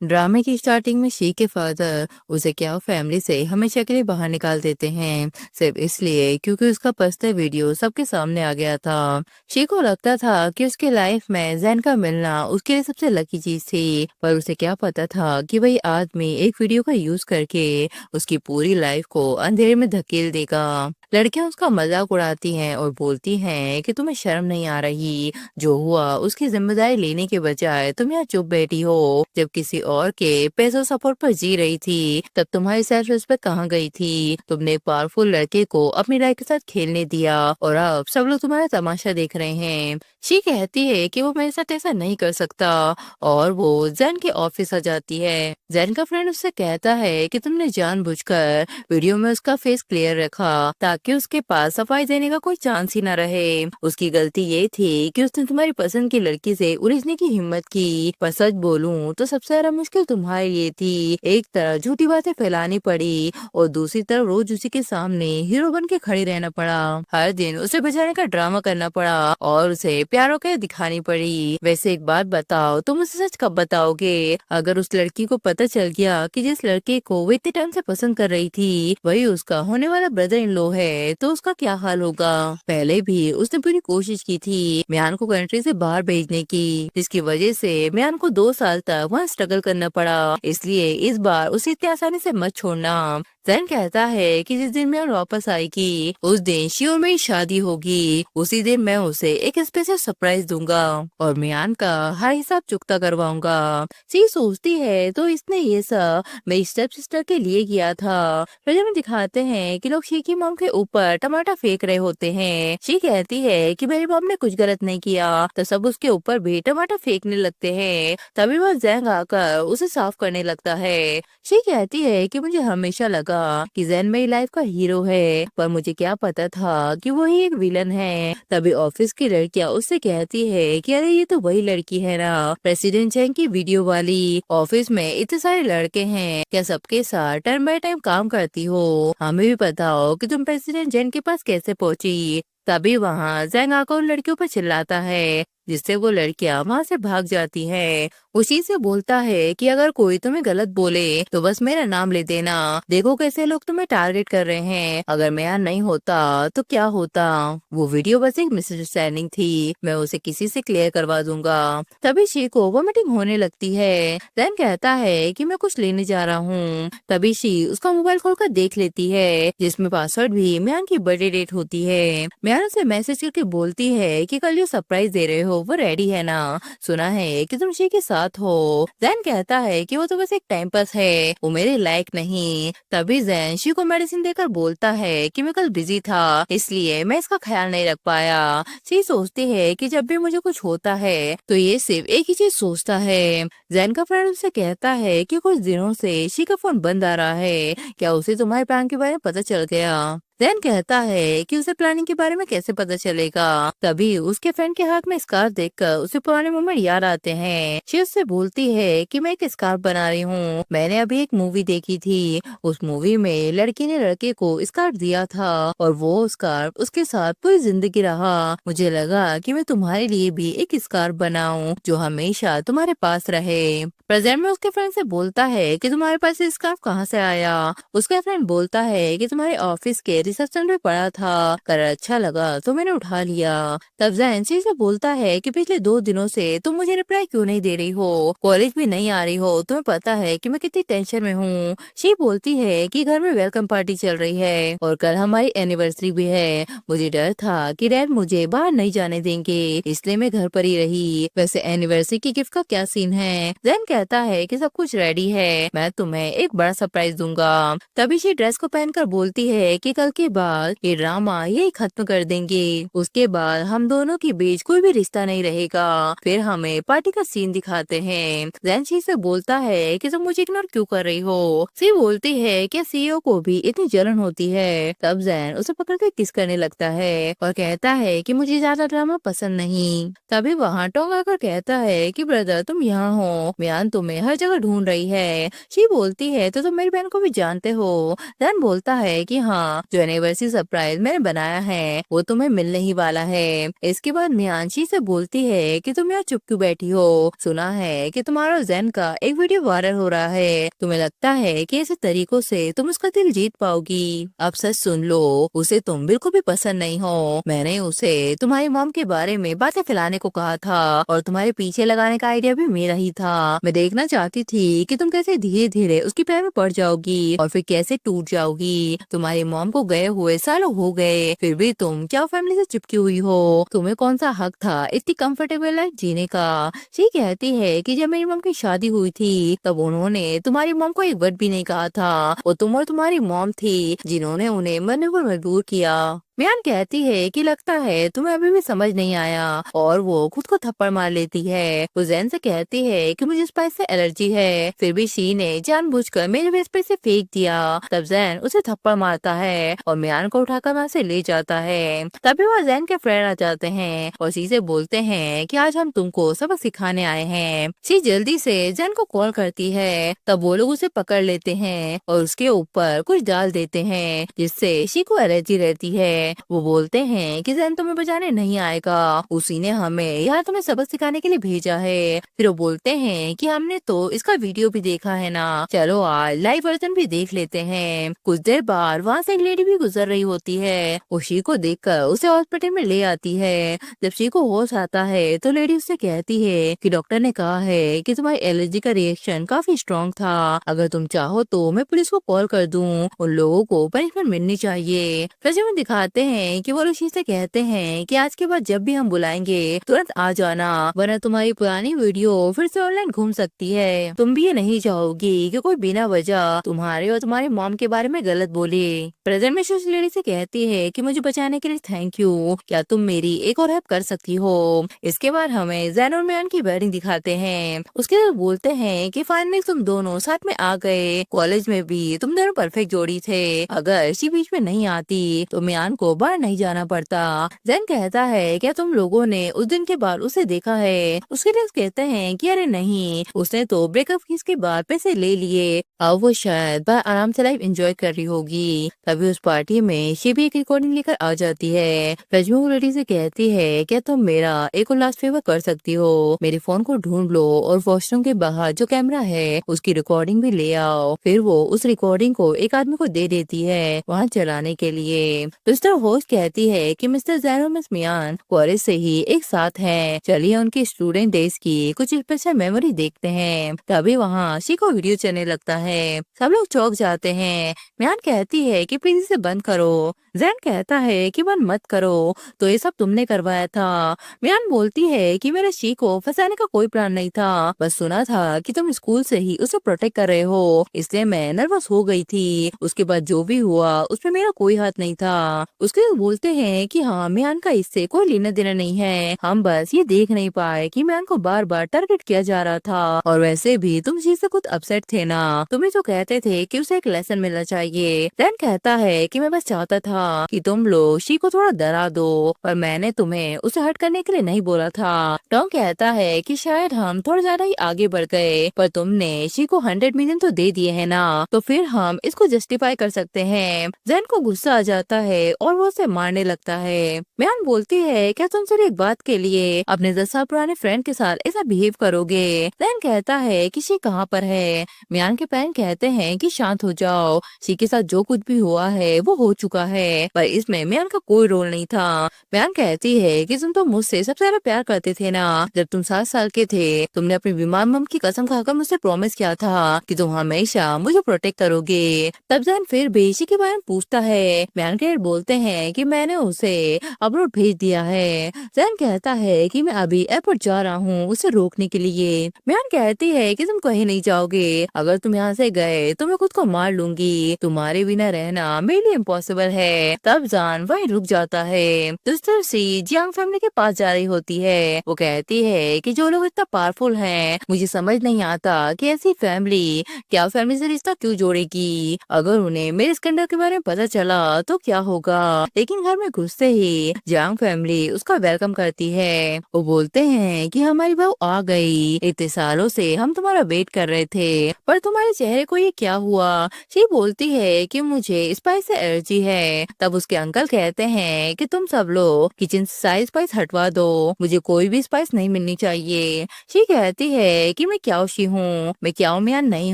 ड्रामे की स्टार्टिंग में शी के फादर उसे क्या फैमिली से हमेशा के लिए बाहर निकाल देते हैं, सिर्फ इसलिए क्योंकि उसका पर्सनल वीडियो सबके सामने आ गया था। शी को लगता था कि उसके लाइफ में जैन का मिलना उसके लिए सबसे लकी चीज थी, पर उसे क्या पता था कि वही आदमी एक वीडियो का यूज करके उसकी पूरी लाइफ को अंधेरे में धकेल देगा। लड़कियां उसका मजाक उड़ाती हैं और बोलती हैं कि तुम्हें शर्म नहीं आ रही, जो हुआ उसकी जिम्मेदारी लेने के बजाय तुम यहाँ चुप बैठी हो। जब किसी और के पैसों सपोर्ट पर जी रही थी तब तुम्हारी सेल्फ रिस्पेक्ट कहाँ गई थी? तुमने एक पावरफुल लड़के को अपनी लाइफ के साथ खेलने दिया और अब सब लोग तुम्हारा तमाशा देख रहे हैं। शी कहती है कि वो मेरे साथ ऐसा नहीं कर सकता और वो जैन के ऑफिस आ जाती है। जैन का फ्रेंड उससे कहता है कि तुमने जानबूझकर वीडियो में उसका फेस क्लियर रखा ताकि उसके पास सफाई देने का कोई चांस ही न रहे। उसकी गलती ये थी कि उसने तुम्हारी पसंद की लड़की से उलझने की हिम्मत की, पर सच बोलूं तो सबसे ज्यादा मुश्किल तुम्हारे लिए थी। एक तरफ झूठी बातें फैलानी पड़ी और दूसरी तरफ रोज उसी के सामने हीरो बन के खड़ी रहना पड़ा। हर दिन उसे बचाने का ड्रामा करना पड़ा और उसे प्यारों के दिखानी पड़ी। वैसे एक बात बताओ, तुम उसे सच कब बताओगे? अगर उस लड़की को पता चल गया कि जिस लड़के को वो इतने टाइम से पसंद कर रही थी वही उसका होने वाला ब्रदर इन लॉ है, तो उसका क्या हाल होगा? पहले भी उसने पूरी कोशिश की थी म्यान को कंट्री से बाहर भेजने की, जिसकी वजह से म्यान को 2 साल तक वहाँ स्ट्रगल करना पड़ा। इसलिए इस बार उसे इतनी आसानी से मत छोड़ना। जैन कहता है कि जिस दिन म्यान वापस आएगी उस दिन शी और मेरी शादी होगी। उसी दिन मैं उसे एक स्पेशल सरप्राइज दूंगा और म्यान का हर हिसाब चुकता करवाऊंगा। शी सोचती है तो इसने ये सब मेरी स्टेप सिस्टर के लिए किया था। फिल्म में दिखाते हैं कि लोग शी की मॉम के ऊपर टमाटर फेंक रहे होते हैं। शी कहती है कि मेरी मॉम ने कुछ गलत नहीं किया, तो सब उसके ऊपर भी टमाटर फेंकने लगते हैं। तभी वह जैंग आकर उसे साफ करने लगता है। शी कहती है कि मुझे हमेशा लगा कि जैन मेरी लाइफ का हीरो है, पर मुझे क्या पता था कि वो ही एक विलन है। तभी ऑफिस की लड़कियां उससे कहती है कि अरे ये तो वही लड़की है ना, प्रेसिडेंट जैंग की वीडियो वाली। ऑफिस में इतने सारे लड़के हैं, क्या सबके साथ टाइम बाय टाइम काम करती हो? हमें भी पता हो कि तुम प्रेसिडेंट जैन के पास कैसे पहुंची। तभी वहाँ जैंग आकर उन लड़कियों पर चिल्लाता है, जिससे वो लड़कियां वहाँ से भाग जाती हैं। उसी से बोलता है कि अगर कोई तुम्हें गलत बोले तो बस मेरा नाम ले देना, देखो कैसे लोग तुम्हें टारगेट कर रहे हैं। अगर मैं यहाँ नहीं होता तो क्या होता? वो वीडियो बस एक मिसअंडरस्टैंडिंग थी, मैं उसे किसी से क्लियर करवा दूंगा। तभी शी को वोमिटिंग होने लगती है। जैन कहता है कि मैं कुछ लेने जा रहा हूँ। तभी शी उसका मोबाइल खोलकर देख लेती है, जिसमें पासवर्ड भी म्यान की बर्थडे डेट होती है। म्यान उसे मैसेज करके बोलती है कि कल जो सरप्राइज दे रहे हो वो रेडी है ना, सुना है कि तुम शी के साथ हो। जैन कहता है कि वो तो बस एक टाइम पास है, वो मेरे लायक नहीं। तभी जैन शी को मेडिसिन देकर बोलता है कि मैं कल बिजी था इसलिए मैं इसका ख्याल नहीं रख पाया। शी सोचती है कि जब भी मुझे कुछ होता है तो ये सिर्फ एक ही चीज सोचता है। जैन का फ्रेंड उसे कहता है कि कुछ दिनों से शी का फोन बंद आ रहा है, क्या उसे तुम्हारे प्लान के बारे में पता चल गया? जैन कहता है कि उसे प्लानिंग के बारे में कैसे पता चलेगा। तभी उसके फ्रेंड के हाथ में स्कार्फ देखकर उसे पुराने मोमेंट याद आते हैं। शी उससे बोलती है कि मैं एक स्कार्फ बना रही हूँ, मैंने अभी एक मूवी देखी थी, उस मूवी में लड़की ने लड़के को स्कार्फ दिया था और वो स्कार्फ उसके साथ पूरी जिंदगी रहा। मुझे लगा कि मैं तुम्हारे लिए भी एक स्कार्फ बनाऊं जो हमेशा तुम्हारे पास रहे। प्रेजेंट में उसके फ्रेंड से बोलता है कि तुम्हारे पास ये स्कार्फ कहाँ से आया? उसका फ्रेंड बोलता है कि तुम्हारे ऑफिस के रिसेप्शन पे पड़ा था, कलर अच्छा लगा तो मैंने उठा लिया। तब जैन शी से बोलता है कि पिछले 2 दिनों से तुम मुझे रिप्लाई क्यों नहीं दे रही हो, कॉलेज भी नहीं आ रही हो, तुम्हें पता है कि मैं कितनी टेंशन में हूँ। शी बोलती है कि घर में वेलकम पार्टी चल रही है और कल हमारी एनिवर्सरी भी है, मुझे डर था कि डैड मुझे बाहर नहीं जाने देंगे इसलिए मैं घर पर ही रही। वैसे एनिवर्सरी की गिफ्ट का क्या सीन है? जैन कहता है कि सब कुछ रेडी है, मैं तुम्हें एक बड़ा सरप्राइज दूंगा। तभी शी ड्रेस को पहनकर बोलती है कि कल के बाद ये ड्रामा यही खत्म कर देंगे, उसके बाद हम दोनों के बीच कोई भी रिश्ता नहीं रहेगा। फिर हमें पार्टी का सीन दिखाते हैं। जैन शी से बोलता है कि तुम मुझे इग्नोर क्यों कर रही हो? शी बोलती है कि सीईओ को भी इतनी जलन होती है। तब जैन उसे पकड़ के किस करने लगता है और कहता है कि मुझे ज्यादा ड्रामा पसंद नहीं। तभी वहाँ टोंग आकर कहता है कि ब्रदर तुम यहाँ हो, म्यान तुम्हें हर जगह ढूंढ रही है। शी बोलती है तो तुम मेरी बहन को भी जानते हो? जैन बोलता है कि हाँ, जो एनिवर्सरी सरप्राइज मैंने बनाया है वो तुम्हें मिलने ही वाला है। इसके बाद मियांशी से बोलती है कि तुम यहाँ चुप क्यों बैठी हो, सुना है कि तुम्हारा जैन का एक वीडियो वायरल हो रहा है, तुम्हें लगता है कि ऐसे तरीकों से तुम उसका दिल जीत पाओगी। अब सच सुन लो, उसे तुम बिल्कुल भी पसंद नहीं हो। मैंने उसे तुम्हारी मॉम के बारे में बातें फैलाने को कहा था और तुम्हारे पीछे लगाने का आइडिया भी मेरा ही था। मैं देखना चाहती थी कि तुम कैसे धीरे धीरे उसकी प्यार में पड़ जाओगी और फिर कैसे टूट जाओगी। तुम्हारी मॉम को गए हुए सालों हो गए, फिर भी तुम क्या फैमिली से चिपकी हुई हो। तुम्हें कौन सा हक था इतनी कंफर्टेबल लाइफ जीने का। शी कहती है कि जब मेरी मॉम की शादी हुई थी तब उन्होंने तुम्हारी मॉम को एक वर्ड भी नहीं कहा था। वो तुम और तुम्हारी मॉम थी जिन्होंने उन्हें मरने पर मजबूर किया। मियान कहती है कि लगता है तुम्हें अभी भी समझ नहीं आया और वो खुद को थप्पड़ मार लेती है। वो जैन से कहती है कि मुझे स्पाइस से एलर्जी है, फिर भी शी ने जानबूझकर मेरे फेस पे से फेंक दिया। तब जैन उसे थप्पड़ मारता है और मियान को उठाकर वहाँ से ले जाता है। तभी वह जैन के फ्रेंड आ जाते हैं और शी से बोलते हैं कि आज हम तुमको सबक सिखाने आए हैं। शी जल्दी से जैन को कॉल करती है, तब वो लोग उसे पकड़ लेते हैं और उसके ऊपर कुछ डाल देते हैं जिससे शी को एलर्जी रहती है। वो बोलते हैं कि जैन तुम्हें बचाने नहीं आएगा, उसी ने हमें यहाँ तुम्हें सबक सिखाने के लिए भेजा है। फिर वो बोलते हैं कि हमने तो इसका वीडियो भी देखा है ना, चलो आज लाइव वर्जन भी देख लेते हैं। कुछ देर बाद वहाँ से एक लेडी भी गुजर रही होती है। वो शी को देखकर उसे हॉस्पिटल में ले आती है। जब शी को होश आता है तो लेडी उससे कहती है कि डॉक्टर ने कहा है कि तुम्हारी एलर्जी का रिएक्शन काफी स्ट्रॉन्ग था, अगर तुम चाहो तो मैं पुलिस को कॉल कर दूं, उन लोगों को पनिशमेंट मिलनी चाहिए। फिर जब दिखाते हैं कि वो ऋषि से कहते हैं कि आज के बाद जब भी हम बुलाएंगे तुरंत आ जाना, वरना तुम्हारी पुरानी वीडियो फिर से ऑनलाइन घूम सकती है। तुम भी ये नहीं चाहोगी कि कोई बिना वजह तुम्हारे और तुम्हारी मॉम के बारे में गलत बोले। प्रेजेंट में उस लेडी से कहती है कि मुझे बचाने के लिए थैंक यू, क्या तुम मेरी एक और हेल्प कर सकती हो। इसके बाद हमें जैन और मियान की वेडिंग दिखाते हैं। उसके बाद बोलते हैं कि फाइनली तुम दोनों साथ में आ गए, कॉलेज में भी तुम दोनों परफेक्ट जोड़ी थे, अगर इसी बीच में नहीं आती तो मियान को बाहर नहीं जाना पड़ता। जैन कहता है क्या तुम लोगों ने उस दिन के बाद उसे देखा है। उसके लिए कहते हैं कि अरे नहीं, उसने तो ब्रेकअप फीस के बाद पैसे ले लिए, अब वो शायद बाहर आराम से लाइफ एंजॉय कर रही होगी। तभी उस पार्टी में शी भी एक रिकॉर्डिंग लेकर आ जाती है। रजमू रेड्डी से कहती है क्या तुम मेरा एक और लास्ट फेवर कर सकती हो, मेरे फोन को ढूंढ लो और वॉशरूम के बाहर जो कैमरा है उसकी रिकॉर्डिंग भी ले आओ। फिर वो उस रिकॉर्डिंग को एक आदमी को दे देती है वहाँ चलाने के लिए। तो इस तरह होस्ट कहती है कि मिस्टर जैन और मिस मियान कॉलेज से ही एक साथ हैं, चलिए उनकी स्टूडेंट डेज की कुछ स्पेशल मेमोरी देखते हैं। तभी वहाँ शी को वीडियो चलने लगता है। सब लोग चौंक जाते हैं। मियान कहती है कि प्लीज इसे बंद करो। जैन कहता है कि बंद मत करो, तो ये सब तुमने करवाया था। मियान बोलती है कि मेरे शी को फंसाने का कोई प्लान नहीं था, बस सुना था कि तुम स्कूल से ही उसे प्रोटेक्ट कर रहे हो, इसलिए मैं नर्वस हो गई थी। उसके बाद जो भी हुआ उसमें मेरा कोई हाथ नहीं था। उसके बाद बोलते हैं कि हाँ, मियान का इससे कोई लेना देना नहीं है, हम बस ये देख नहीं पाए कि मियान को बार बार टारगेट किया जा रहा था। और वैसे भी तुम शी से खुद अपसेट थे ना, तुम्हें तो कहते थे कि उसे एक लेसन मिलना चाहिए। जैन कहता है कि मैं बस चाहता था कि तुम लोग शी को थोड़ा डरा दो, पर मैंने तुम्हें उसे हर्ट करने के लिए नहीं बोला था। टॉम कहता है कि शायद हम थोड़ा ज्यादा ही आगे बढ़ गए, पर तुमने शी को 100 मिलियन तो दे दिए है ना, तो फिर हम इसको जस्टिफाई कर सकते हैं। जैन को गुस्सा आ जाता है और वो उसे मारने लगता है। मियान बोलती है क्या तुम सिर्फ एक बात के लिए अपने 10 साल पुराने फ्रेंड के साथ ऐसा बिहेव करोगे। जैन कहता है कि शी कहाँ पर है। मियान के पेरेंट कहते हैं कि शांत हो जाओ, शी के साथ जो कुछ भी हुआ है वो हो चुका है, पर इसमें मियान का कोई रोल नहीं था। मियान कहती है कि तुम तो मुझसे सबसे ज्यादा प्यार करते थे ना, जब तुम 7 साल के थे तुमने अपनी बीमार मम की कसम खाकर मुझसे प्रॉमिस किया था कि तुम हमेशा मुझे प्रोटेक्ट करोगे। तब जैन फिर भी शी के बारे में पूछता है। मियान के बोलते हैं कि मैंने उसे अब्रॉड भेज दिया है। जैन कहता है कि मैं अभी एयरपोर्ट जा रहा हूँ उसे रोकने के लिए। मियान कहती है कि तुम कहीं नहीं जाओगे, अगर तुम यहाँ से गए तो मैं खुद को मार लूंगी, तुम्हारे बिना रहना मेरे लिए इम्पॉसिबल है। तब जान वहीं रुक जाता है। दूसरी सी जियांग फैमिली के पास जा रही होती है। वो कहती है कि जो लोग इतना पावरफुल हैं, मुझे समझ नहीं आता कि ऐसी फैमिली क्या फैमिली से रिश्ता क्यों जोड़ेगी, अगर उन्हें मेरे स्कैंडल के बारे में पता चला तो क्या होगा। लेकिन घर में घुसते ही जियांग फैमिली उसका वेलकम करती है। वो बोलते हैं कि हमारी बहू आ गई, इतने सालों से हम तुम्हारा वेट कर रहे थे, पर तुम्हारे चेहरे को ये क्या हुआ। शी बोलती है कि मुझे स्पाइस से एलर्जी है। तब उसके अंकल कहते हैं कि तुम सब लोग किचन से सारी स्पाइस हटवा दो, मुझे कोई भी स्पाइस नहीं मिलनी चाहिए। शी कहती है कि मैं क्याओशी हूँ, मैं क्याओ मियान नहीं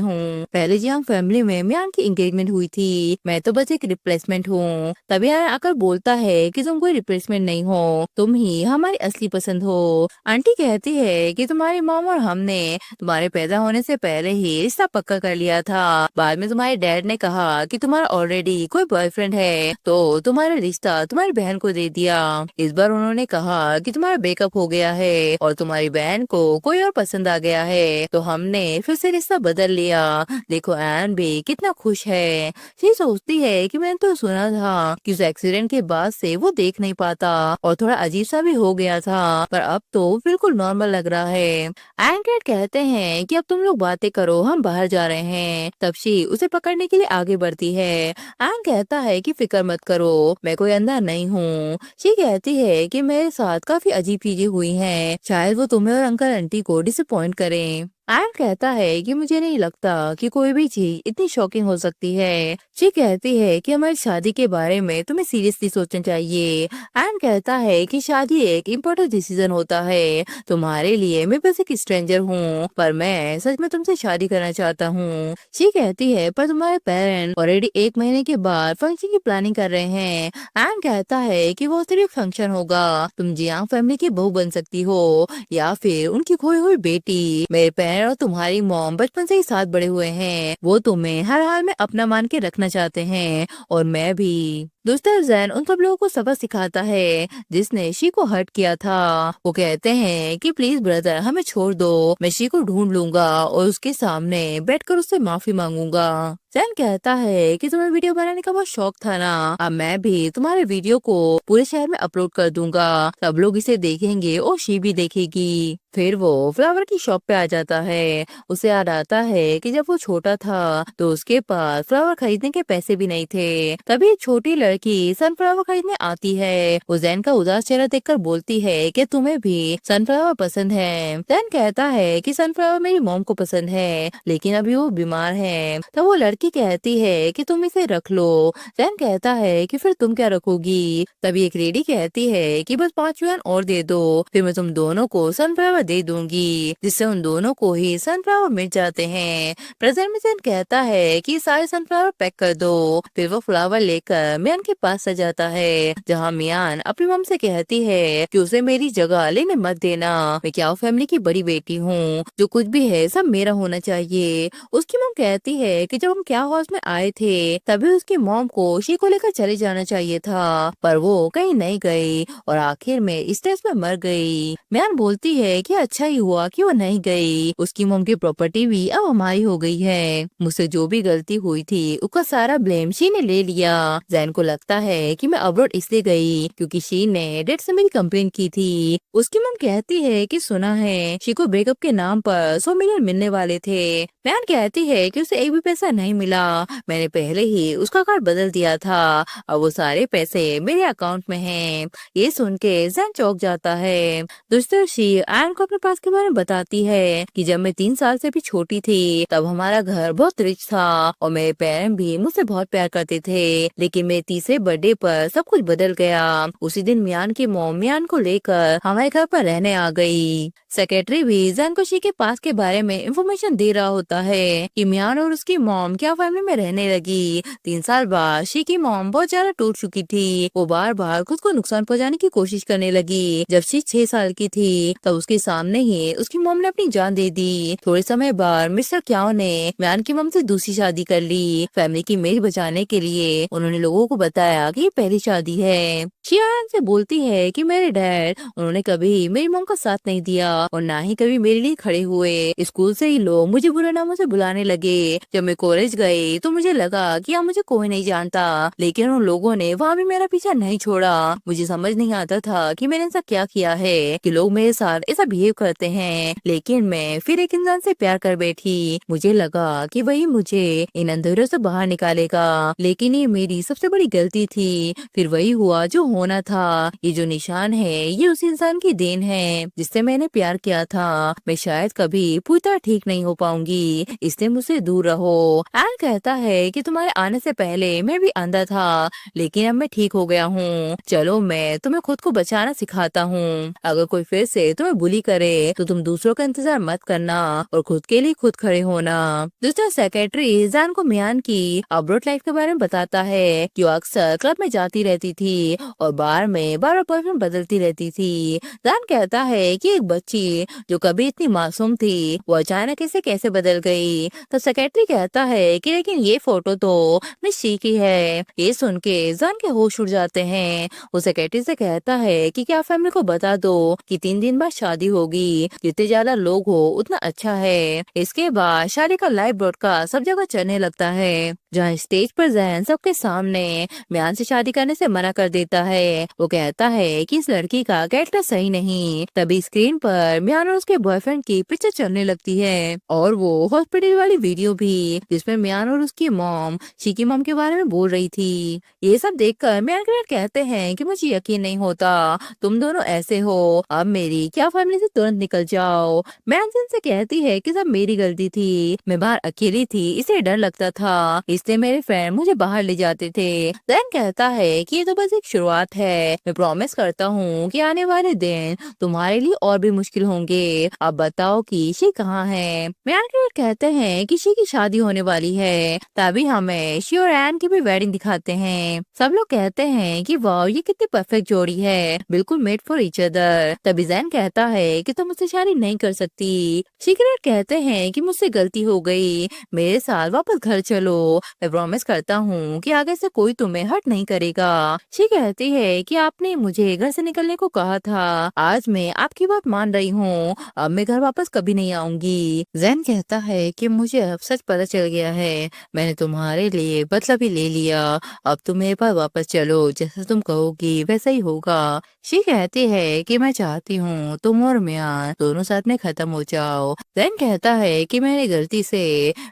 हूँ। पहले जियांग फैमिली में मियान की एंगेजमेंट हुई थी, मैं तो बस एक रिप्लेसमेंट हूँ। तभी यार आकर बोलता है कि तुम कोई रिप्लेसमेंट नहीं हो, तुम ही हमारी असली पसंद हो। आंटी कहती है कि तुम्हारी मॉम और हमने तुम्हारे पैदा होने से पहले ही रिश्ता पक्का कर लिया था। बाद में तुम्हारे डैड ने कहा कि तुम्हारा ऑलरेडी कोई बॉयफ्रेंड है, तो तुम्हारा रिश्ता तुम्हारी बहन को दे दिया। इस बार उन्होंने कहा कि तुम्हारा ब्रेकअप हो गया है और तुम्हारी बहन को कोई और पसंद आ गया है, तो हमने फिर से रिश्ता बदल लिया। देखो एन भी कितना खुश है। ये सोचती है कि मैंने तो सुना था कि उस एक्सीडेंट के बाद से वो देख नहीं पाता और थोड़ा अजीब सा भी हो गया था, पर अब तो बिल्कुल नॉर्मल लग रहा है। एंड कैट कहते हैं कि अब तुम लोग बातें करो, हम बाहर जा रहे हैं। तब शी उसे पकड़ने के लिए आगे बढ़ती है। एंड कहता है कि फिक्र मत करो, मैं कोई अंधा नहीं हूँ। शी कहती है कि मेरे साथ काफी अजीब चीजें हुई हैं, शायद वो तुम्हें और अंकल आंटी को डिसअपॉइंट करें। एंड कहता है कि मुझे नहीं लगता कि कोई भी चीज इतनी शॉकिंग हो सकती है। शी कहती है कि हमारी शादी के बारे में तुम्हें सीरियसली सोचना चाहिए। एंड कहता है कि शादी एक इम्पोर्टेंट डिसीजन होता है, तुम्हारे लिए मैं बस एक स्ट्रेंजर हूँ, पर मैं सच में तुमसे शादी करना चाहता हूँ। शी कहती है पर तुम्हारे पेरेंट्स ऑलरेडी 1 महीने के बाद फंक्शन की प्लानिंग कर रहे हैं। एंड कहता है कि वो सिर्फ फंक्शन होगा, तुम जियांग फैमिली की बहू बन सकती हो या फिर उनकी खोई हुई बेटी। मेरे पेरेंट्स और तुम्हारी मॉम बचपन से ही साथ बड़े हुए हैं, वो तुम्हें हर हाल में अपना मान के रखना चाहते हैं और मैं भी। दोस्तों जैन उन सब लोगों को सबक सिखाता है जिसने शी को हर्ट किया था। वो कहते हैं कि प्लीज ब्रदर हमें छोड़ दो, मैं शी को ढूंढ लूंगा और उसके सामने बैठकर उससे माफी मांगूंगा। जैन कहता है कि तुम्हें वीडियो बनाने का बहुत शौक था ना, अब मैं भी तुम्हारे वीडियो को पूरे शहर में अपलोड कर दूंगा, सब लोग इसे देखेंगे और शी भी देखेगी। फिर वो फ्लावर की शॉप पे आ जाता है। उसे याद आता है कि जब वो छोटा था तो उसके पास फ्लावर खरीदने के पैसे भी नहीं थे। तभी एक छोटी लड़की सनफ्लावर खरीदने आती है। वो जैन का उदास चेहरा देखकर बोलती है कि तुम्हें भी सनफ्लावर पसंद है। जैन कहता है कि सनफ्लावर मेरी मॉम को पसंद है, लेकिन अभी वो बीमार है। तब वो लड़की कहती है कि तुम इसे रख लो। जैन कहता है कि फिर तुम क्या रखोगी। तभी एक लेडी कहती है कि बस 5 yuan और दे दो, फिर मैं तुम दोनों को सनफ्लावर दे दूंगी, जिससे उन दोनों को ही सनफ्लावर मिल जाते हैं। प्रेजेंट में जैन कहता है कि सारे सनफ्लावर पैक कर दो। फिर वो फ्लावर लेकर मियान के पास आ जाता है, जहाँ मियान अपनी मम से कहती है कि उसे मेरी जगह लेने मत देना, मैं क्याओ फैमिली की बड़ी बेटी हूँ, जो कुछ भी है सब मेरा होना चाहिए। उसकी मम कहती है कि जब हम क्याओ हाउस में आए थे तभी उसकी मॉम को शी को लेकर चले जाना चाहिए था, पर वो कहीं नहीं गई और आखिर में स्ट्रेस में मर गई। मियान बोलती है कि अच्छा ही हुआ कि वो नहीं गई, उसकी मॉम की प्रॉपर्टी भी अब हमारी हो गई है, मुझसे जो भी गलती हुई थी उसका सारा ब्लेम शी ने ले लिया। जैन को लगता है कि मैं अब्रॉड इसलिए गई क्योंकि शी ने डैड से मेरी कंप्लेन की थी। उसकी मॉम कहती है कि सुना है शी को ब्रेकअप के नाम पर 100 मिलियन मिलने वाले थे। मियान कहती है कि उसे एक भी पैसा नहीं मिला, मैंने पहले ही उसका कार्ड बदल दिया था, अब वो सारे पैसे मेरे अकाउंट में हैं। ये सुन के जैन चौंक जाता है। दोस्तों शी आयन को अपने पास के बारे में बताती है कि जब मैं 3 साल से भी छोटी थी तब हमारा घर बहुत रिच था और मेरे पेरेंट्स भी मुझसे बहुत प्यार करते थे, लेकिन मेरे तीसरे बर्थडे पर सब कुछ बदल गया। उसी दिन मियान की मॉम मियान को लेकर हमारे घर पर रहने आ गई। सेक्रेटरी भी जैन को शी के पास के बारे में इंफॉर्मेशन दे रहा होता है कि मियान और उसकी मॉम क्या फैमिली में रहने लगी। 3 साल बाद शी की मॉम बहुत ज्यादा टूट चुकी थी, वो बार बार खुद को नुकसान पहुंचाने की कोशिश करने लगी। जब शी 6 साल की थी तब उसके सामने ही उसकी मॉम ने अपनी जान दे दी। थोड़े समय बाद मिस्टर क्याओ ने मियान की मॉम से दूसरी शादी कर ली। फैमिली की इमेज बचाने के लिए उन्होंने लोगों को बताया कि ये पहली शादी है। शी आयन से बोलती है कि मेरे डैड उन्होंने कभी मेरी मॉम का साथ नहीं दिया और ना ही कभी मेरे लिए खड़े हुए। स्कूल से ही लोग मुझे बुरे नामों से बुलाने लगे। जब मैं कॉलेज गई तो मुझे लगा कि अब मुझे कोई नहीं जानता, लेकिन उन लोगों ने वहाँ भी मेरा पीछा नहीं छोड़ा। मुझे समझ नहीं आता था कि मैंने ऐसा क्या किया है कि लोग मेरे साथ ऐसा बिहेव करते हैं, लेकिन मैं फिर एक इंसान से प्यार कर बैठी। मुझे लगा कि वही मुझे इन अंधेरों से बाहर निकालेगा, लेकिन ये मेरी सबसे बड़ी गलती थी, फिर वही हुआ जो होना था। ये जो निशान है ये उस इंसान की देन है जिससे मैंने प्यार किया था। मैं शायद कभी पूरी तरह ठीक नहीं हो पाऊंगी, इसलिए मुझसे दूर रहो। एन कहता है कि तुम्हारे आने से पहले मैं भी अंधा था, लेकिन अब मैं ठीक हो गया हूँ। चलो मैं तुम्हें खुद को बचाना सिखाता हूँ। अगर कोई फिर से तुम्हें बुली करे तो तुम दूसरों का इंतजार मत करना और खुद के लिए खुद खड़े होना। दूसरा सेक्रेटरी जान को मियान की अब्रोड लाइफ के बारे में बताता है कि वो अक्सर क्लब में जाती रहती थी और बार में बार बार बॉयफ्रेंड बदलती रहती थी। जान कहता है कि एक बच्ची जो कभी इतनी मासूम थी वो अचानक इसे कैसे बदल गई। तो सेक्रेटरी कहता है कि लेकिन ये फोटो तो निश्ची की है। ये सुन के जान के होश उड़ जाते हैं। वो सेक्रेटरी से कहता है कि क्या फैमिली को बता दो कि 3 दिन बाद शादी होगी, जितने ज्यादा लोग हो उतना अच्छा है। इसके बाद शादी का लाइव ब्रॉडकास्ट सब जगह चलने लगता है, जहाँ स्टेज पर जैन सबके सामने म्यान से शादी करने से मना कर देता है। वो कहता है कि इस लड़की का कैरेक्टर सही नहीं। तभी स्क्रीन पर म्यान और उसके बॉयफ्रेंड की पिक्चर चलने लगती है और वो हॉस्पिटल वाली वीडियो भी, जिसमें म्यान और उसकी मॉम शिकी मॉम के बारे में बोल रही थी। ये सब देखकर म्यान के डैड कहते हैं कि मुझे यकीन नहीं होता तुम दोनों ऐसे हो, अब मेरी क्या फैमिली से तुरंत निकल जाओ। म्यान जिन से कहती है कि सब मेरी गलती थी, मैं बाहर अकेली थी, इसे डर लगता था, इसलिए मेरे फ्रेंड मुझे बाहर ले जाते थे। जैन कहता है कि ये तो बस एक शुरुआत है, मैं प्रॉमिस करता हूँ कि आने वाले दिन तुम्हारे लिए और भी मुश्किल होंगे। अब बताओ कि शी कहाँ है। म्यान के डैड कहते हैं कि शी की शादी होने वाली है, तभी हमें शी और एन की भी वेडिंग दिखाते हैं। सब लोग कहते हैं कि वाह ये कितनी परफेक्ट जोड़ी है, बिल्कुल मेड फॉर ईच अदर। तभी जैन कहता है कि तुम मुझसे शादी नहीं कर सकती। शी के डैड कहते हैं कि मुझसे गलती हो गई, मेरे साथ वापस घर चलो, मैं प्रॉमिस करता हूँ कि आगे से कोई तुम्हें हर्ट नहीं करेगा। शी कहती है कि आपने मुझे घर से निकलने को कहा था, आज मैं आपकी बात मान रही हूँ, अब मैं घर वापस कभी नहीं आऊंगी। जैन कहता है कि मुझे अब सच पता चल गया है, मैंने तुम्हारे लिए बदला भी ले लिया, अब तुम मेरे पास वापस चलो, जैसा तुम कहोगी वैसा ही होगा। शी कहती है कि मैं चाहती हूँ तुम और म्यान दोनों साथ में खत्म हो जाओ। जैन कहता है कि मैंने गलती से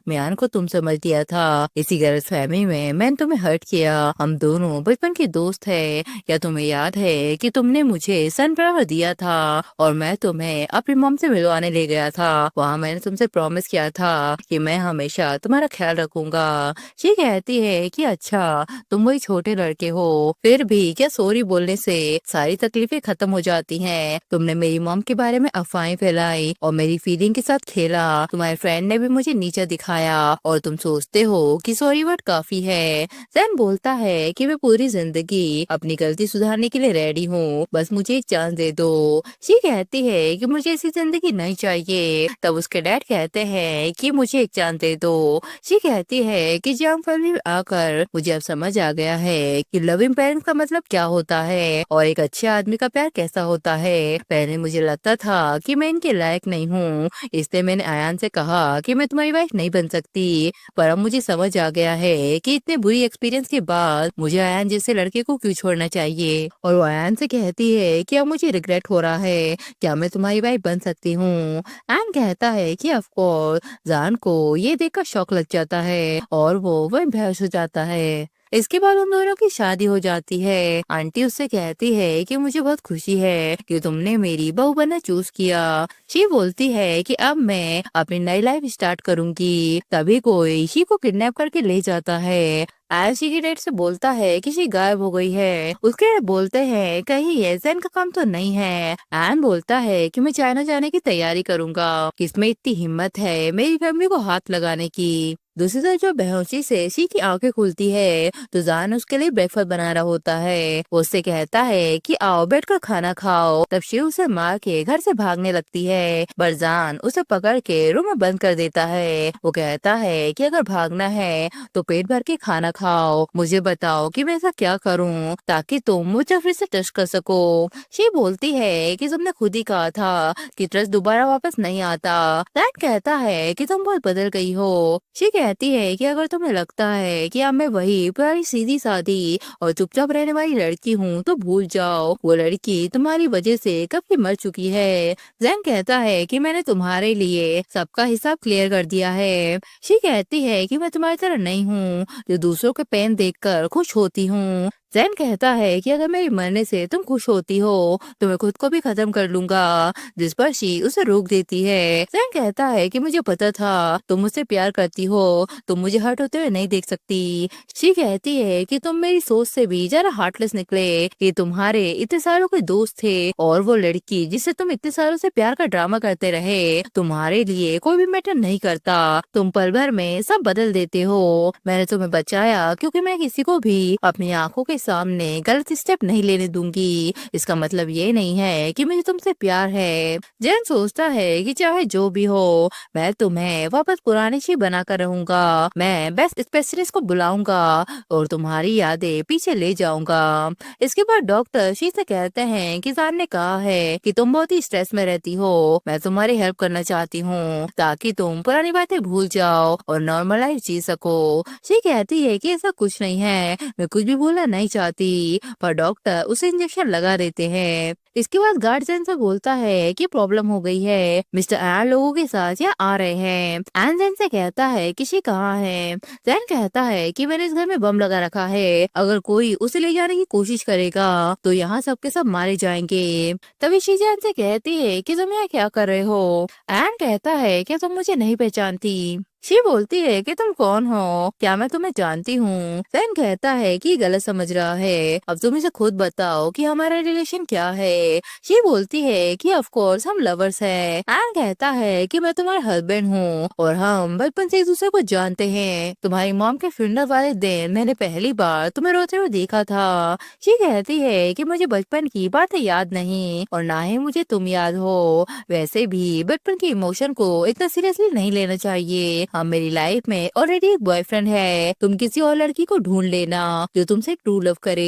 म्यान को तुम समझ दिया था, इसी गलतफहमी में मैंने तुम्हें हर्ट किया। हम दोनों बचपन के दोस्त है, क्या तुम्हें याद है कि तुमने मुझे सनफ्लावर दिया था और मैं तुम्हें अपनी मॉम से मिलवाने ले गया था, वहाँ मैंने तुमसे प्रॉमिस किया था कि मैं हमेशा तुम्हारा ख्याल रखूंगा। शी कहती है कि अच्छा तुम वही छोटे लड़के हो, फिर भी क्या सॉरी बोलने से सारी तकलीफें खत्म हो जाती हैं। तुमने मेरी मॉम के बारे में अफवाहें फैलाई और मेरी फीलिंग के साथ खेला, तुम्हारे फ्रेंड ने भी मुझे नीचा दिखाया और तुम सोचते हो कि सॉरी वर्ड काफी है। जैन बोलता है कि मैं पूरी जिंदगी अपनी गलती सुधारने के लिए रेडी हूँ, बस मुझे एक चांस दे दो। शी कहती है कि मुझे ऐसी जिंदगी नहीं चाहिए। तब उसके डैड कहते हैं कि मुझे एक चांस दे दो। शी कहती है कि जंग फैमिली में आकर मुझे अब समझ आ गया है कि लविंग पेरेंट्स का मतलब क्या होता है और एक अच्छे आदमी का प्यार कैसा होता है। पहले मुझे लगता था कि मैं इनके लायक नहीं हूँ, इसलिए मैंने अयान से कहा कि मैं तुम्हारी वाइफ नहीं बन सकती, पर अब मुझे समझ आ गया है कि इतने बुरी एक्सपीरियंस के बाद मुझे अयान जैसे लड़के को क्यों छोड़ना चाहिए। और वो अयान से कहती है कि अब मुझे रिग्रेट हो रहा है, क्या मैं तुम्हारी वाइफ बन सकती हूँ। अयान कहता है कि ऑफ कोर्स। जान को ये देखकर शौक लग जाता है और वो वही बेहोश हो जाता है। इसके बाद उन दोनों की शादी हो जाती है। आंटी उससे कहती है कि मुझे बहुत खुशी है कि तुमने मेरी बहू बनना चूज किया। शी बोलती है कि अब मैं अपनी नई लाइफ स्टार्ट करूंगी। तभी कोई शी को किडनैप करके ले जाता है। शी की डेट से बोलता है कि शी गायब हो गई है। उसके dad बोलते हैं कहीं ये जैन का काम तो नहीं है। एन बोलता है कि मैं चाइना जाने की तैयारी करूंगा, किसमें इतनी हिम्मत है मेरी फैमिली को हाथ लगाने की। दूसरी तरफ जो बेहोशी से शी की आंखें खुलती है तो जान उसके लिए ब्रेकफास्ट बना रहा होता है। वो उससे कहता है कि आओ बैठकर खाना खाओ। तब शी उसे मार के घर से भागने लगती है, पर जान उसे पकड़ के रूम में बंद कर देता है। वो कहता है कि अगर भागना है तो पेट भर के खाना खाओ, मुझे बताओ कि मैं ऐसा क्या करूं ताकि तुम मुझे फिर से टच कर सको। शी बोलती है कि तुमने खुद ही कहा था कि ट्रस्ट दोबारा वापस नहीं आता। दैट कहता है कि तुम बहुत बदल गई हो। शी कहती है कि अगर तुम्हें लगता है कि अब मैं वही पुरानी सीधी सादी और चुपचाप रहने वाली लड़की हूँ तो भूल जाओ, वो लड़की तुम्हारी वजह से कब की मर चुकी है। जैन कहता है कि मैंने तुम्हारे लिए सबका हिसाब क्लियर कर दिया है। शी कहती है कि मैं तुम्हारी तरह नहीं हूँ जो दूसरों के पेन देखकर खुश होती हूँ। जैन कहता है कि अगर मेरे मरने से तुम खुश होती हो तो मैं खुद को भी खत्म कर लूंगा, जिस पर शी उसे रोक देती है। जैन कहता है कि मुझे पता था तुम मुझसे प्यार करती हो, तुम मुझे हर्ट होते हुए नहीं देख सकती। शी कहती है कि तुम मेरी सोच से भी जरा हार्टलेस निकले, कि तुम्हारे इतने सालों के दोस्त थे और वो लड़की जिससे तुम इतने सालों से प्यार का ड्रामा करते रहे तुम्हारे लिए कोई भी मैटर नहीं करता, तुम पल भर में सब बदल देते हो। मैंने तुम्हें बचाया क्योंकि मैं किसी को भी अपनी आंखों के सामने गलत स्टेप नहीं लेने दूंगी। इसका मतलब ये नहीं है कि मुझे तुमसे प्यार है। जैन सोचता है कि चाहे जो भी हो मैं तुम्हें वापस पुरानी सी बनाकर रहूंगा, मैं बेस्ट स्पेशलिस्ट को बुलाऊंगा और तुम्हारी यादें पीछे ले जाऊंगा। इसके बाद डॉक्टर शी से कहते हैं कि जान ने कहा है कि तुम बहुत ही स्ट्रेस में रहती हो, मैं तुम्हारी हेल्प करना चाहती हूँ ताकि तुम पुरानी बातें भूल जाओ और नॉर्मल लाइफ जी सको। शी कहती है कि ऐसा कुछ नहीं है, मैं कुछ भी भूलना नहीं चाहती, पर डॉक्टर उसे इंजेक्शन लगा देते हैं। इसके बाद गार्जियन से बोलता है कि प्रॉब्लम हो गई है, मिस्टर एन लोगों के साथ यहाँ आ रहे हैं। एन जैन से कहता है कि शी कहाँ है। जैन कहता है कि मैंने इस घर में बम लगा रखा है, अगर कोई उसे ले जाने की कोशिश करेगा तो यहाँ सबके सब मारे जाएंगे। तभी शी जैन से कहती है कि तुम यहाँ क्या कर रहे हो। एन कहता है कि तुम मुझे नहीं पहचानती। शी बोलती है कि तुम कौन हो, क्या मैं तुम्हें जानती हूँ। सैन कहता है कि गलत समझ रहा है, अब तुम इसे खुद बताओ कि हमारा रिलेशन क्या है। शी बोलती है कि ऑफ कोर्स हम लवर्स हैं। एन कहता है कि मैं तुम्हारा हस्बैंड हूँ और हम बचपन से एक दूसरे को जानते हैं। तुम्हारी मॉम के फ्यूनरल वाले दिन मैंने पहली बार तुम्हें रोते हुए देखा था। शी कहती है कि मुझे बचपन की बातें याद नहीं और ना ही मुझे तुम याद हो, वैसे भी बचपन के इमोशन को इतना सीरियसली नहीं लेना चाहिए। हाँ, मेरी लाइफ में ऑलरेडी एक बॉयफ्रेंड है, तुम किसी और लड़की को ढूंढ लेना जो तुमसे ट्रू लव करे।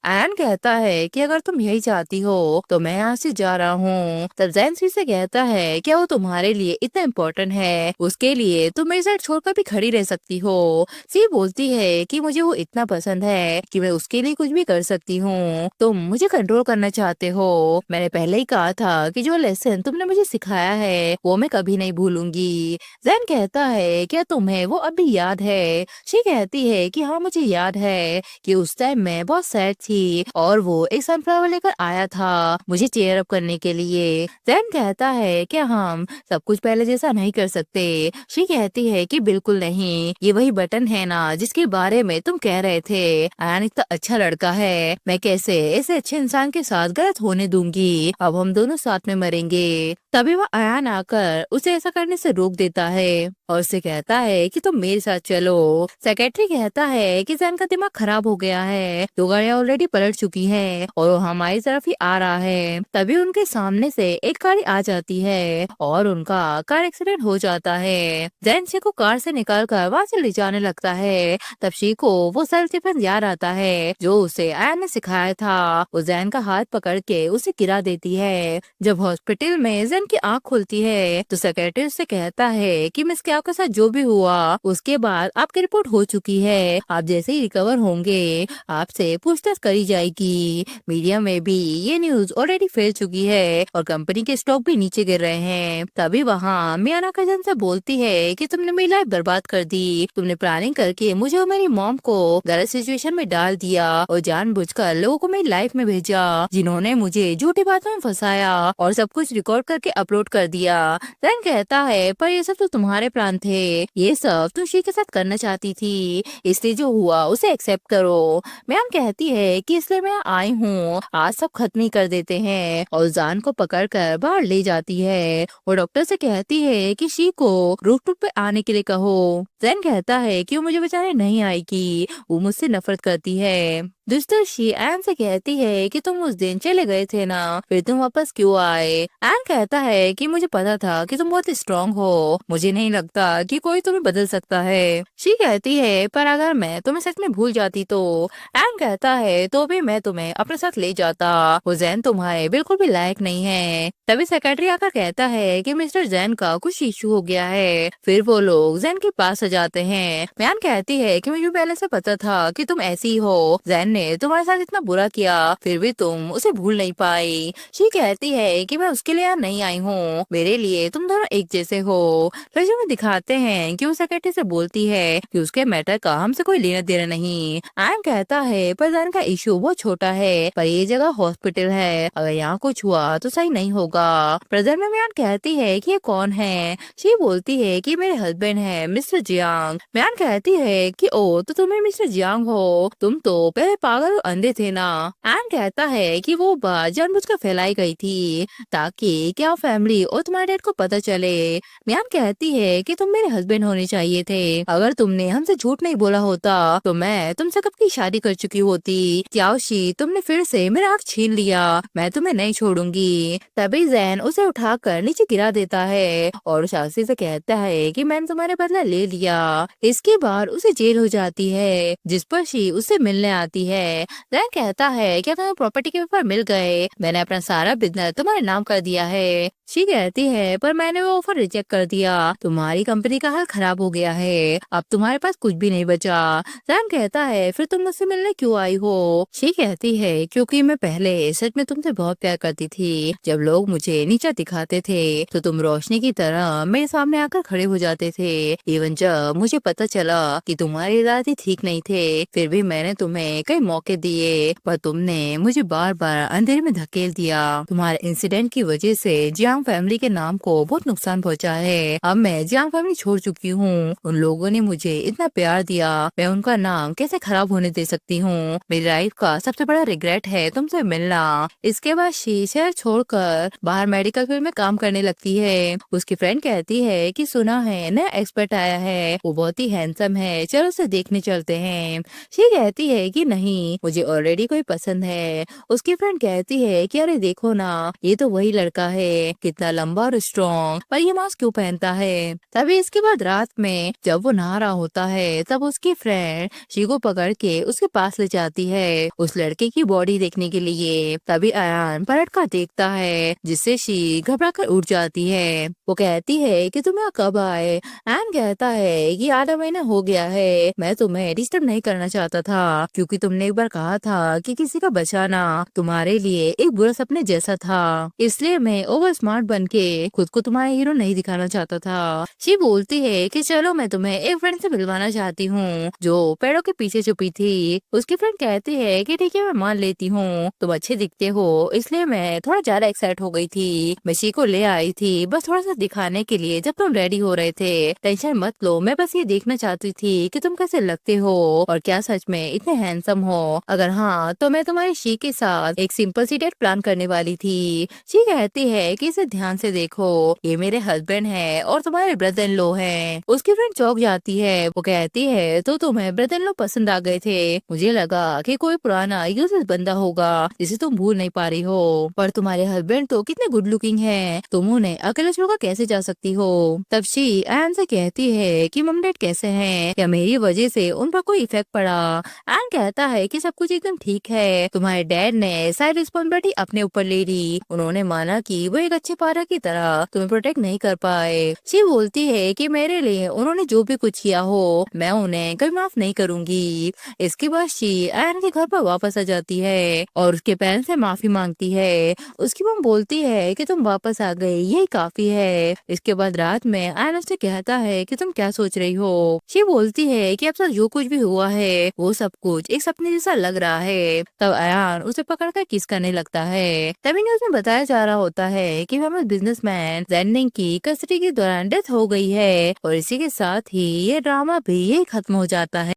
एन कहता है कि अगर तुम यही चाहती हो तो मैं यहाँ से जा रहा हूँ। तब जैन सी से कहता है क्या वो तुम्हारे लिए इतना इम्पोर्टेंट है, उसके लिए तुम मेरे साथ छोड़कर भी खड़ी रह सकती हो। सी बोलती है कि मुझे वो इतना पसंद है कि मैं उसके लिए कुछ भी कर सकती हूँ, तुम मुझे कंट्रोल करना चाहते हो। मैंने पहले ही कहा था कि जो लेसन तुमने मुझे सिखाया है वो मैं कभी नहीं भूलूंगी। जैन कहता है क्या तुम्हें वो अभी याद है। शी कहती है कि हाँ मुझे याद है कि उस टाइम मैं बहुत सैड थी और वो एक सनफ्लावर लेकर आया था मुझे चेयर अप करने के लिए। जैन कहता है क्या हम सब कुछ पहले जैसा नहीं कर सकते। शी कहती है कि बिल्कुल नहीं, ये वही बटन है ना जिसके बारे में तुम कह रहे थे। आयन इतना अच्छा लड़का है, मैं कैसे ऐसे अच्छे इंसान के साथ गलत होने दूंगी, अब हम दोनों साथ में मरेंगे। तभी वह आयन आकर उसे ऐसा करने से रोक देता है और उसे कहता है कि तुम मेरे साथ चलो। सेक्रेटरी कहता है कि जैन का दिमाग खराब हो गया है, 2 गाड़ियां ऑलरेडी पलट चुकी हैं और वो हमारी तरफ ही आ रहा है। तभी उनके सामने से एक गाड़ी आ जाती है और उनका कार एक्सीडेंट हो जाता है। जैन शी को कार से निकाल कर वहाँ से ले जाने लगता है। तब शी को वो सेल्फ डिफेंस याद आता है जो उसे आयन ने सिखाया था। वो जैन का हाथ पकड़ के उसे गिरा देती है। जब हॉस्पिटल में जैन की आँख खुलती है तो सेक्रेटरी उससे कहता है कि मिस आपके साथ जो भी हुआ उसके बाद आपकी रिपोर्ट हो चुकी है, आप जैसे ही रिकवर होंगे आपसे पूछताछ करी जाएगी। मीडिया में भी ये न्यूज ऑलरेडी फैल चुकी है और कंपनी के स्टॉक भी नीचे गिर रहे हैं। तभी वहाँ मियाना कजन से बोलती है कि तुमने मेरी लाइफ बर्बाद कर दी, तुमने प्लानिंग करके मुझे और मेरी मॉम को गलत सिचुएशन में डाल दिया और जानबूझकर लोगों को मेरी लाइफ में भेजा जिन्होंने मुझे झूठी बातों में फंसाया और सब कुछ रिकॉर्ड करके अपलोड कर दिया। जैन कहता है पर ये सब तो तुम्हारे प्लान थे, ये सब तुम शी के साथ करना चाहती थी, इसलिए जो हुआ उसे एक्सेप्ट करो। मैम कहती है कि इसलिए मैं आई हूँ, आज सब खत्म ही कर देते हैं और जान को पकड़कर बाहर ले जाती है और डॉक्टर से कहती है कि शी को रूफटॉप पे आने के लिए कहो। जैन कहता है कि वो मुझे बचाने नहीं आएगी, वो मुझसे नफरत करती है। दोस्तों शी एन से कहती है कि तुम उस दिन चले गए थे ना, फिर तुम वापस क्यों आए। एन कहता है कि मुझे पता था कि तुम बहुत स्ट्रांग हो, मुझे नहीं लगता कि कोई तुम्हें बदल सकता है। शी कहती है पर अगर मैं तुम्हें सच में भूल जाती तो। एन कहता है तो भी मैं तुम्हें अपने साथ ले जाता, वो जैन तुम्हारे बिल्कुल भी लायक नहीं है। तभी सेक्रेटरी आकर कहता है कि मिस्टर जैन का कुछ इशू हो गया है। फिर वो लोग जैन के पास आ जाते हैं। मैन कहती है कि मुझे पहले से पता था कि तुम ऐसी हो, जैन ने तुम्हारे साथ इतना बुरा किया फिर भी तुम उसे भूल नहीं पाई। शी कहती है कि मैं उसके लिए यहाँ नहीं आई हूँ, मेरे लिए तुम दोनों एक जैसे हो। फिर में दिखाते हैं कि वो सेक्रेटरी से बोलती है कि उसके मैटर का हमसे कोई लेना देना नहीं। एम कहता है पर जैन का इशू बहुत छोटा है, पर ये जगह हॉस्पिटल है, अगर यहाँ कुछ हुआ तो सही नहीं होगा। प्रजर में म्यान कहती है कि ये कौन है। शी बोलती है कि मेरे हस्बैंड है मिस्टर जियांग। म्यान कहती है कि ओ तो तुम्हें मिस्टर जियांग हो, तुम तो पहले पागल और अंधे थे ना। एन कहता है कि वो बात जानबूझकर फैलाई गई थी ताकि क्या फैमिली और तुम्हारे डैड को पता चले। म्यान कहती है कि तुम मेरे हस्बैंड होने चाहिए थे, अगर तुमने हमसे झूठ नहीं बोला होता तो मैं तुमसे कब की शादी कर चुकी होती। त्याओशी तुमने फिर से मेरा आँख छीन लिया, मैं तुम्हें नहीं छोड़ूंगी। तभी जैन उसे उठाकर नीचे गिरा देता है और शास्त्री से कहता है कि मैंने तुम्हारे बदला ले लिया। इसके बाद उसे जेल हो जाती है, जिस पर शी उससे मिलने आती है। जैन कहता है क्या तुम्हें प्रॉपर्टी के पेपर मिल गए, मैंने अपना सारा बिजनेस तुम्हारे नाम कर दिया है। शी कहती है पर मैंने वो ऑफर रिजेक्ट कर दिया, तुम्हारी कंपनी का हाल खराब हो गया है, अब तुम्हारे पास कुछ भी नहीं बचा। जैन कहता है फिर तुम मुझसे मिलने क्यों आई हो। शी कहती है क्योंकि मैं पहले सच में तुमसे बहुत प्यार करती थी, जब लोग मुझे नीचा दिखाते थे तो तुम रोशनी की तरह मेरे सामने आकर खड़े हो जाते थे। इवन जब मुझे पता चला कि तुम्हारे इरादे ठीक नहीं थे फिर भी मैंने तुम्हें कई मौके दिए, पर तुमने मुझे बार बार अंधेरे में धकेल दिया। तुम्हारे इंसिडेंट की वजह से जियांग फैमिली के नाम को बहुत नुकसान पहुंचा है, अब मैं जियांग फैमिली छोड़ चुकी हूँ, उन लोगों ने मुझे इतना प्यार दिया, मैं उनका नाम कैसे खराब होने दे सकती हूँ। मेरी लाइफ का सबसे बड़ा रिग्रेट है तुमसे मिलना। इसके बाद शी शहर छोड़कर बाहर मेडिकल फील्ड में काम करने लगती है। उसकी फ्रेंड कहती है कि सुना है नया एक्सपर्ट आया है, वो बहुत ही हैंडसम है, चलो उसे देखने चलते हैं। शी कहती है कि नहीं मुझे ऑलरेडी कोई पसंद है। उसकी फ्रेंड कहती है कि अरे देखो ना ये तो वही लड़का है, कितना लंबा और स्ट्रॉन्ग, पर ये मास्क क्यों पहनता है। तभी इसके बाद रात में जब वो नहा रहा होता है तब उसकी फ्रेंड शी को पकड़ के उसके पास ले जाती है उस लड़के की बॉडी देखने के लिए। तभी अयान पलट कर देखता है जिससे शी घबरा कर उठ जाती है। वो कहती है कि तुम यहाँ कब आए। एन कहता है कि आधा महीना हो गया है, मैं तुम्हें डिस्टर्ब नहीं करना चाहता था क्योंकि तुमने एक बार कहा था कि किसी का बचाना तुम्हारे लिए एक बुरा सपने जैसा था, इसलिए मैं ओवर स्मार्ट बन के खुद को तुम्हारा हीरो नहीं दिखाना चाहता था। शी बोलती है कि चलो मैं तुम्हें एक फ्रेंड से मिलवाना चाहती हूँ जो पेड़ों के पीछे छुपी थी। उसकी फ्रेंड कहती है कि ठीक है मैं मान लेती हूँ, तुम अच्छे दिखते हो इसलिए मैं थोड़ा ज्यादा एक्साइट हो गई थी, मैं शी को ले आई थी बस थोड़ा सा दिखाने के लिए जब तुम रेडी हो रहे थे। टेंशन मत लो, मैं बस ये देखना चाहती थी कि तुम कैसे लगते हो और क्या सच में इतने हैंडसम हो, अगर हाँ तो मैं तुम्हारी शी के साथ एक सिंपल सी डेट प्लान करने वाली थी। शी कहती है कि इसे ध्यान से देखो, ये मेरे हस्बैंड है और तुम्हारे ब्रदर इन लॉ है। उसकी फ्रेंड चौंक जाती है, वो कहती है तो तुम्हें ब्रदर इन लॉ पसंद आ गए थे, मुझे लगा कि कोई पुराना यूजलेस बंदा होगा जिसे तुम भूल नहीं पा रही हो, पर तुम्हारे हस्बैंड तो कितने गुड लुकिंग है, तुम उन्हें अकेले छोड़कर कैसे जा सकती हो। तब शी एन से कहती है कि मम डैड कैसे हैं, क्या मेरी वजह से उन पर कोई इफेक्ट पड़ा। एन कहता है कि सब कुछ एकदम ठीक है, तुम्हारे डैड ने सारी रिस्पॉन्सिबिलिटी अपने ऊपर ले ली, उन्होंने माना कि वो एक अच्छे पारा की तरह तुम्हें प्रोटेक्ट नहीं कर पाए। शी बोलती है कि मेरे लिए उन्होंने जो भी कुछ किया हो मैं उन्हें कभी माफ नहीं करूंगी। इसके बाद शी एन के घर पर वापस आ जाती है और उसके पेरेंट्स से माफी मांगती है। उसकी मम बोलती है कि तुम वापस आ गई यही काफी है। इसके बाद रात में एन उससे कहता है कि तुम क्या सोच रही हो। शी बोलती है कि अब तक जो कुछ भी हुआ है वो सब कुछ एक सपने जैसा लग रहा है। तब अयान उसे पकड़कर किस करने लगता है। तभी न्यूज में बताया जा रहा होता है कि फेमस बिजनेसमैन जैनिंग की कस्टडी के दौरान डेथ हो गई है और इसी के साथ ही ये ड्रामा भी यही खत्म हो जाता है।